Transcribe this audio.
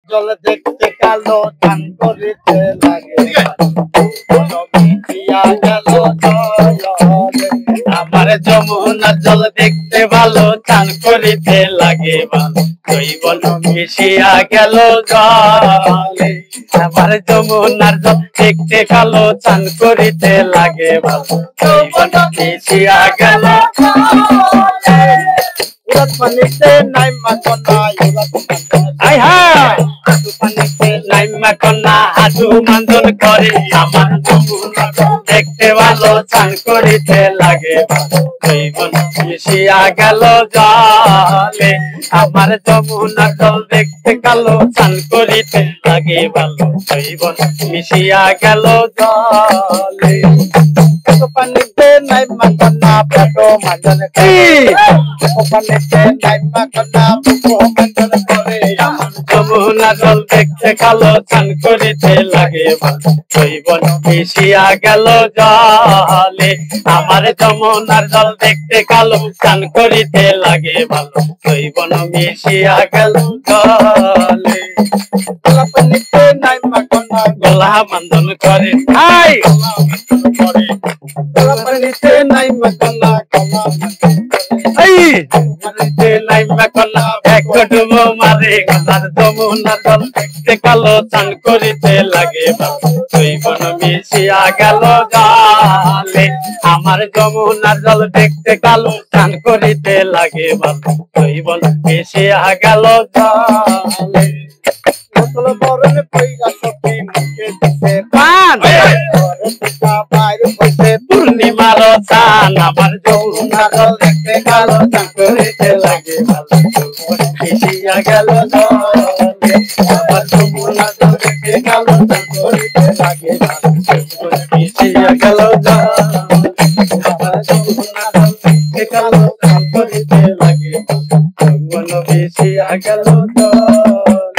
জল দেখতে কালো চান করিতে লাগে মিটিয়া গেল জলে আমার যমুনার জল দেখতে ভালো চান করিতে লাগে ভালো জৈবন মিশিয়া গেল জলে আমার যমুনার জল দেখতে কালো চান করিতে লাগে ভালো জৈবন মিশিয়া গেল জলে উড়াত পানিতে নাইমা কন্যা আই হাই পানিতে নাইমা কন্যা হাঁটু মান্দন করে আমার যমুনার জল দেখতে ভালো চান করিতে লাগে ভালো জৈবন মিশিয়া গেল জলে আমার যমুনার জল দেখতে কালো চান করিতে লাগে ভালো জৈবন মিশিয়া গেল জলে পানিতে নাইমা কন্যা পেটো মান্দন পানিতে নাইমা কন্যা বুকো মান্দন করে আমার যমুনার জল দেখতে কালো চান করিতে লাগে ভালো জৈবন মিশিয়া গেল জলে আমার যমুনার জল দেখতে কালো চান করিতে লাগে ভালো জৈবন মিশিয়া গেল জলে পানিতে নাইমা কন্যা গলা মান্দন করে হাই পানিতে নাইমা কন্যা গলা পানিতে নাইমা কন্যা এক ডুবো মারে গলার যমুনার জল দেখতে কালো চান করিতে লাগে ভালো জৈবন মিশিয়া গেল জলে আমার যমুনার জল দেখতে কালো চান করিতে লাগে ভালো জৈবন মিশিয়া গেল জলে বোতল বরণ কইরা সখী মুখে দিছে পান বাইরে বসে পূর্ণিমার চান আমার যমুনার জল দেখতে কালো চান করিতে লাগে ভালো মিশিয়া গেল জলে আমার যমুনার জল দেখতে কালো চান করিতে লাগে ভালো মিশিয়া গেল জলে আমার যমুনার জল দেখতে কালো চান করিতে লাগে ভালো মিশিয়া গেল জলে।